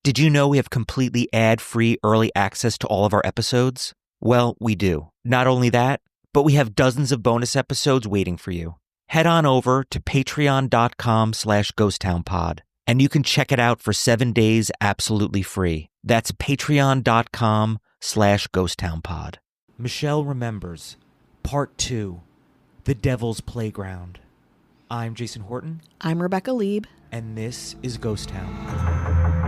Did you know we have completely ad-free early access to all of our episodes? Well, we do. Not only that, but we have dozens of bonus episodes waiting for you. Head on over to patreon.com/ghosttownpod, and you can check it out for 7 days absolutely free. That's patreon.com/ghosttownpod. Michelle Remembers, Part 2, The Devil's Playground. I'm Jason Horton. I'm Rebecca Lieb. And this is Ghost Town.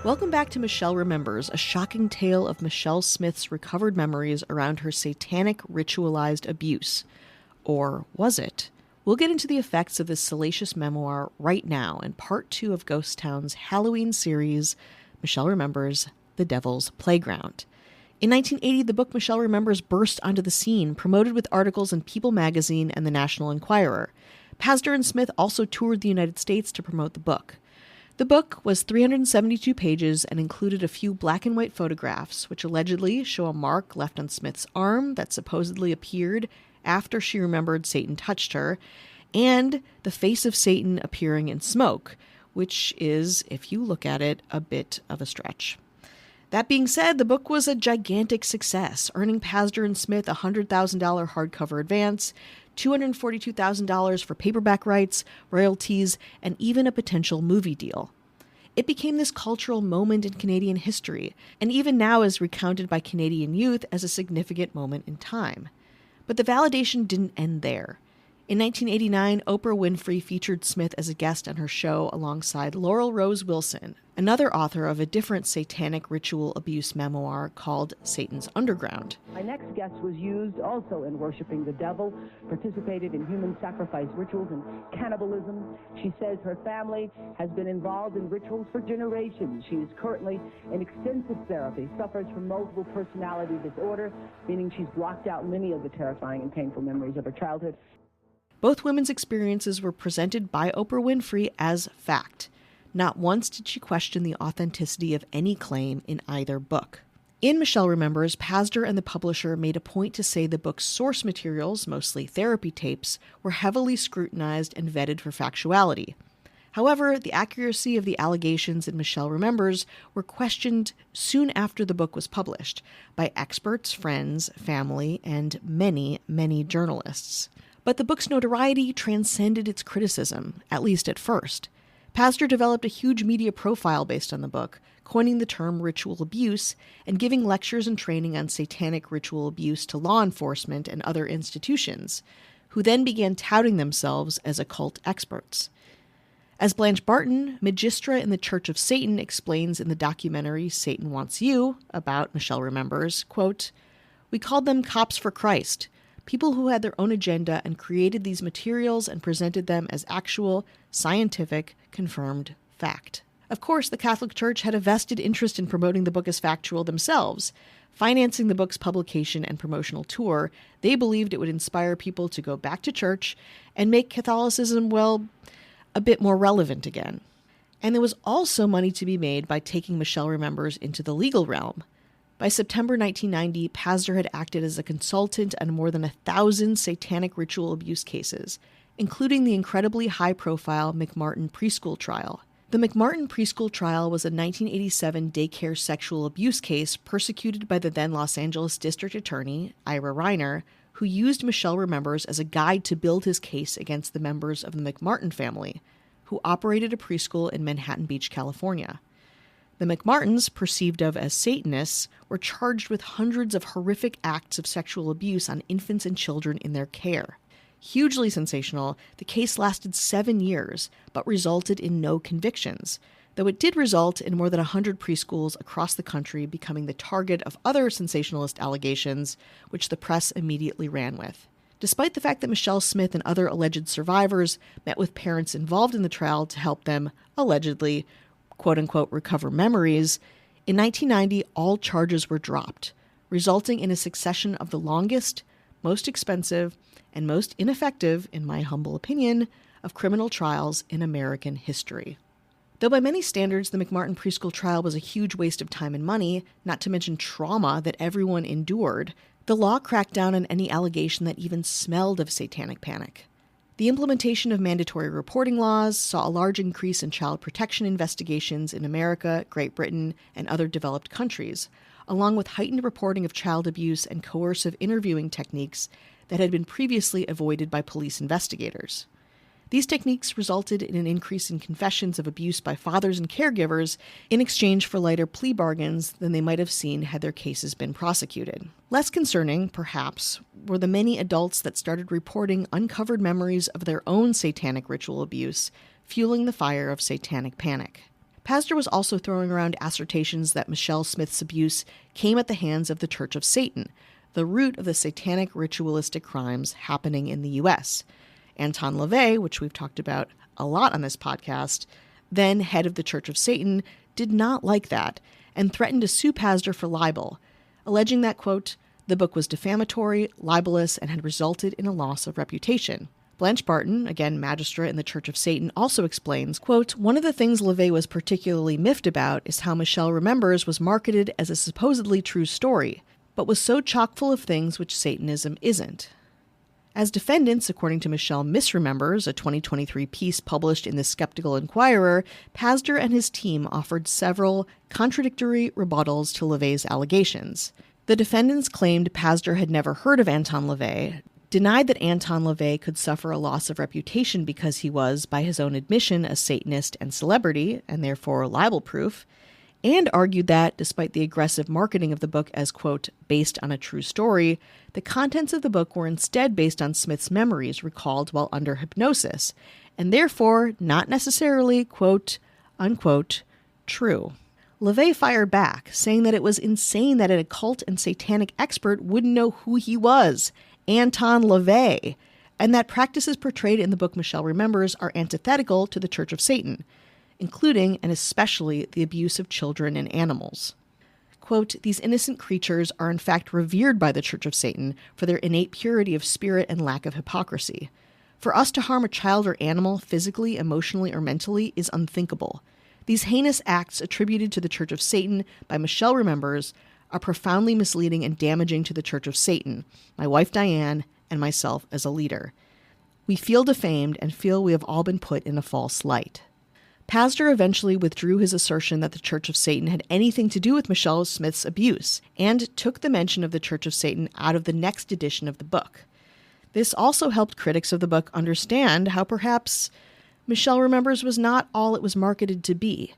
Welcome back to Michelle Remembers, a shocking tale of Michelle Smith's recovered memories around her satanic ritualized abuse. Or was it? We'll get into the effects of this salacious memoir right now in Part 2 of Ghost Town's Halloween series, Michelle Remembers, The Devil's Playground. In 1980, the book Michelle Remembers burst onto the scene, promoted with articles in People magazine and the National Enquirer. Pazder and Smith also toured the United States to promote the book. The book was 372 pages and included a few black and white photographs, which allegedly show a mark left on Smith's arm that supposedly appeared after she remembered Satan touched her, and the face of Satan appearing in smoke, which is, if you look at it, a bit of a stretch. That being said, the book was a gigantic success, earning Pazder and Smith a $100,000 hardcover advance, $242,000 for paperback rights, royalties, and even a potential movie deal. It became this cultural moment in Canadian history, and even now is recounted by Canadian youth as a significant moment in time. But the validation didn't end there. In 1989, Oprah Winfrey featured Smith as a guest on her show alongside Laurel Rose Wilson, another author of a different satanic ritual abuse memoir called Satan's Underground. My next guest was used also in worshiping the devil, participated in human sacrifice rituals and cannibalism. She says her family has been involved in rituals for generations. She is currently in extensive therapy, suffers from multiple personality disorder, meaning she's blocked out many of the terrifying and painful memories of her childhood. Both women's experiences were presented by Oprah Winfrey as fact. Not once did she question the authenticity of any claim in either book. In Michelle Remembers, Pazder and the publisher made a point to say the book's source materials, mostly therapy tapes, were heavily scrutinized and vetted for factuality. However, the accuracy of the allegations in Michelle Remembers were questioned soon after the book was published by experts, friends, family, and many, many journalists. But the book's notoriety transcended its criticism, at least at first. Pazder developed a huge media profile based on the book, coining the term ritual abuse and giving lectures and training on satanic ritual abuse to law enforcement and other institutions, who then began touting themselves as occult experts. As Blanche Barton, Magistra in the Church of Satan, explains in the documentary Satan Wants You about Michelle Remembers, quote, "We called them cops for Christ. People who had their own agenda and created these materials and presented them as actual, scientific, confirmed fact." Of course, the Catholic Church had a vested interest in promoting the book as factual themselves. Financing the book's publication and promotional tour, they believed it would inspire people to go back to church and make Catholicism, well, a bit more relevant again. And there was also money to be made by taking Michelle Remembers into the legal realm. By September 1990, Pazder had acted as a consultant on more than 1,000 satanic ritual abuse cases, including the incredibly high-profile McMartin preschool trial. The McMartin preschool trial was a 1987 daycare sexual abuse case persecuted by the then Los Angeles District Attorney, Ira Reiner, who used Michelle Remembers as a guide to build his case against the members of the McMartin family, who operated a preschool in Manhattan Beach, California. The McMartins, perceived of as Satanists, were charged with hundreds of horrific acts of sexual abuse on infants and children in their care. Hugely sensational, the case lasted 7 years, but resulted in no convictions, though it did result in more than 100 preschools across the country becoming the target of other sensationalist allegations, which the press immediately ran with. Despite the fact that Michelle Smith and other alleged survivors met with parents involved in the trial to help them, allegedly, quote-unquote, recover memories, in 1990, all charges were dropped, resulting in a succession of the longest, most expensive, and most ineffective, in my humble opinion, of criminal trials in American history. Though by many standards, the McMartin preschool trial was a huge waste of time and money, not to mention trauma that everyone endured, the law cracked down on any allegation that even smelled of satanic panic. The implementation of mandatory reporting laws saw a large increase in child protection investigations in America, Great Britain, and other developed countries, along with heightened reporting of child abuse and coercive interviewing techniques that had been previously avoided by police investigators. These techniques resulted in an increase in confessions of abuse by fathers and caregivers in exchange for lighter plea bargains than they might have seen had their cases been prosecuted. Less concerning, perhaps, were the many adults that started reporting uncovered memories of their own satanic ritual abuse, fueling the fire of satanic panic. Pazder was also throwing around assertions that Michelle Smith's abuse came at the hands of the Church of Satan, the root of the satanic ritualistic crimes happening in the U.S., Anton LaVey, which we've talked about a lot on this podcast, then head of the Church of Satan, did not like that and threatened to sue Pazder for libel, alleging that, quote, the book was defamatory, libelous, and had resulted in a loss of reputation. Blanche Barton, again magistrate in the Church of Satan, also explains, quote, one of the things LaVey was particularly miffed about is how Michelle Remembers was marketed as a supposedly true story, but was so chock full of things which Satanism isn't. As defendants, according to Michelle Misremembers, a 2023 piece published in the Skeptical Inquirer, Pazder and his team offered several contradictory rebuttals to LaVey's allegations. The defendants claimed Pazder had never heard of Anton LaVey, denied that Anton LaVey could suffer a loss of reputation because he was, by his own admission, a Satanist and celebrity, and therefore libel-proof, and argued that, despite the aggressive marketing of the book as, quote, based on a true story, the contents of the book were instead based on Smith's memories recalled while under hypnosis, and therefore not necessarily, quote, unquote, true. LaVey fired back, saying that it was insane that an occult and satanic expert wouldn't know who he was, Anton LaVey, and that practices portrayed in the book Michelle Remembers are antithetical to the Church of Satan, including and especially the abuse of children and animals. Quote, these innocent creatures are in fact revered by the Church of Satan for their innate purity of spirit and lack of hypocrisy. For us to harm a child or animal physically, emotionally, or mentally is unthinkable. These heinous acts attributed to the Church of Satan by Michelle Remembers are profoundly misleading and damaging to the Church of Satan, my wife Diane, and myself as a leader. We feel defamed and feel we have all been put in a false light. Pazder eventually withdrew his assertion that the Church of Satan had anything to do with Michelle Smith's abuse, and took the mention of the Church of Satan out of the next edition of the book. This also helped critics of the book understand how perhaps Michelle Remembers was not all it was marketed to be.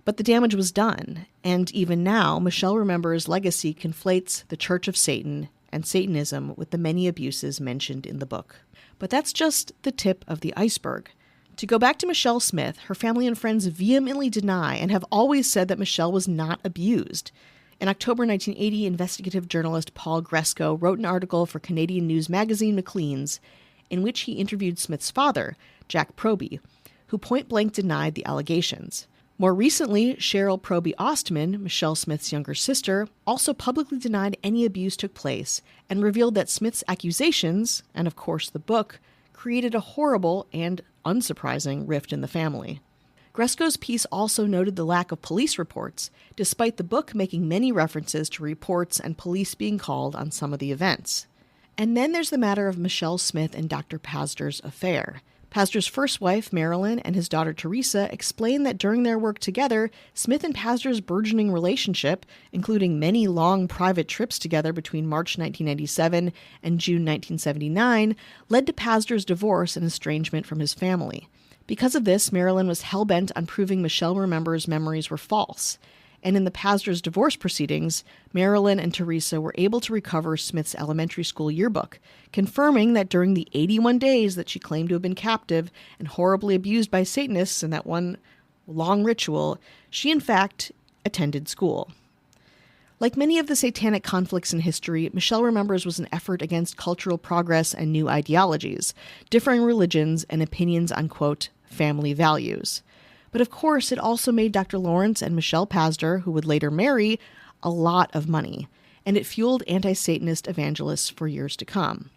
But the damage was done, and even now, Michelle Remembers' legacy conflates the Church of Satan and Satanism with the many abuses mentioned in the book. But that's just the tip of the iceberg. To go back to Michelle Smith, her family and friends vehemently deny and have always said that Michelle was not abused. In October 1980, investigative journalist Paul Gresco wrote an article for Canadian news magazine Maclean's in which he interviewed Smith's father, Jack Proby, who point-blank denied the allegations. More recently, Cheryl Proby Ostman, Michelle Smith's younger sister, also publicly denied any abuse took place and revealed that Smith's accusations, and of course the book, created a horrible and unsurprising rift in the family. Gresco's piece also noted the lack of police reports, despite the book making many references to reports and police being called on some of the events. And then there's the matter of Michelle Smith and Dr. Pazder's affair. Pazder's first wife, Marilyn, and his daughter, Teresa, explained that during their work together, Smith and Pazder's burgeoning relationship, including many long private trips together between March 1997 and June 1979, led to Pazder's divorce and estrangement from his family. Because of this, Marilyn was hell-bent on proving Michelle Remembers' memories were false. And in the Pazder's divorce proceedings, Marilyn and Teresa were able to recover Smith's elementary school yearbook, confirming that during the 81 days that she claimed to have been captive and horribly abused by Satanists in that one long ritual, she in fact attended school. Like many of the satanic conflicts in history, Michelle Remembers was an effort against cultural progress and new ideologies, differing religions, and opinions on, quote, family values. But of course, it also made Dr. Lawrence and Michelle Pazder, who would later marry, a lot of money, and it fueled anti-Satanist evangelists for years to come.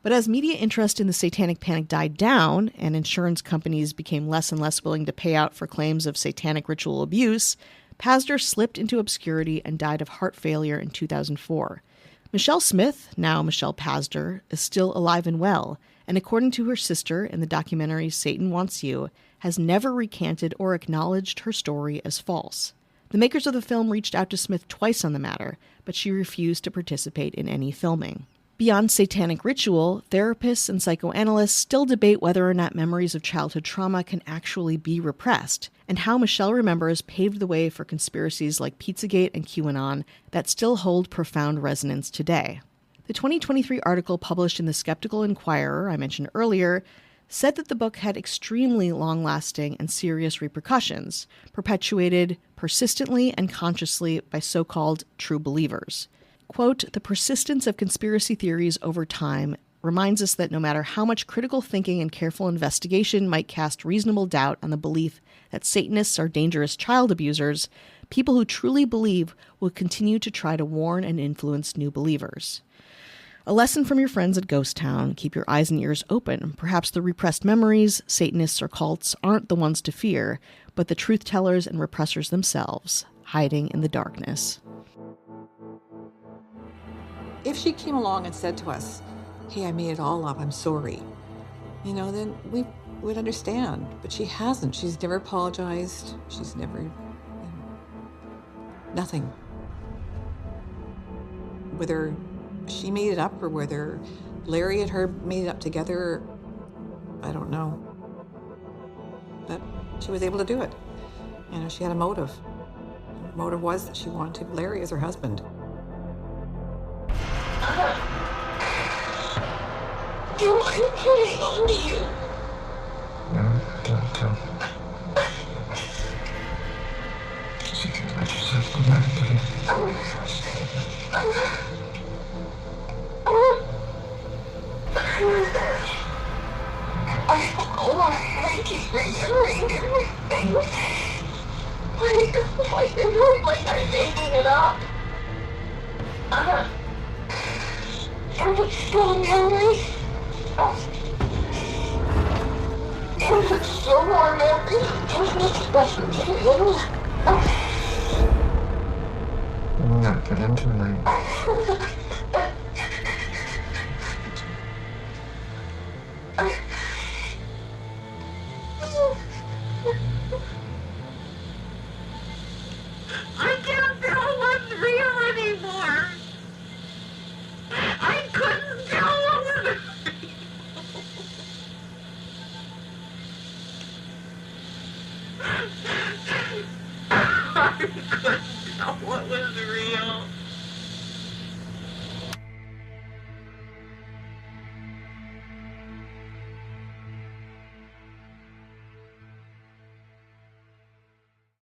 But as media interest in the Satanic Panic died down and insurance companies became less and less willing to pay out for claims of satanic ritual abuse, Pazder slipped into obscurity and died of heart failure in 2004. Michelle Smith, now Michelle Pazder, is still alive and well, and according to her sister in the documentary Satan Wants You, has never recanted or acknowledged her story as false. The makers of the film reached out to Smith twice on the matter, but she refused to participate in any filming. Beyond satanic ritual, therapists and psychoanalysts still debate whether or not memories of childhood trauma can actually be repressed, and how Michelle Remembers paved the way for conspiracies like Pizzagate and QAnon that still hold profound resonance today. The 2023 article published in the Skeptical Inquirer I mentioned earlier said that the book had extremely long-lasting and serious repercussions, perpetuated persistently and consciously by so-called true believers. Quote, "The persistence of conspiracy theories over time reminds us that no matter how much critical thinking and careful investigation might cast reasonable doubt on the belief that Satanists are dangerous child abusers, people who truly believe will continue to try to warn and influence new believers. A lesson from your friends at Ghost Town: keep your eyes and ears open. Perhaps the repressed memories, Satanists or cults, aren't the ones to fear, but the truth tellers and repressors themselves, hiding in the darkness." If she came along and said to us, "Hey, I made it all up, I'm sorry," then we would understand. But she hasn't. She's never apologized. She's never, nothing. Whether she made it up or whether Larry and her made it up together, I don't know. But she was able to do it. She had a motive. Her motive was that she wanted Larry as her husband. Do I hang on to you? No, don't. You can let yourself go back to it. I keep remembering everything. Like I'm making it up. Is it still memory? Is it still more memory? Is it special to you? I'm not get into tonight. I can't tell what's real anymore. I couldn't tell what was real. I couldn't tell what was real.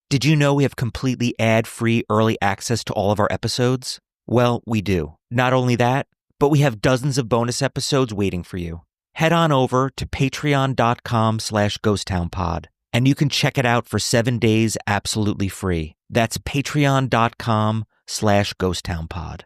Did you know we have completely ad-free early access to all of our episodes? Well, we do. Not only that, but we have dozens of bonus episodes waiting for you. Head on over to patreon.com/ghosttownpod, and you can check it out for 7 days absolutely free. That's patreon.com/ghosttownpod.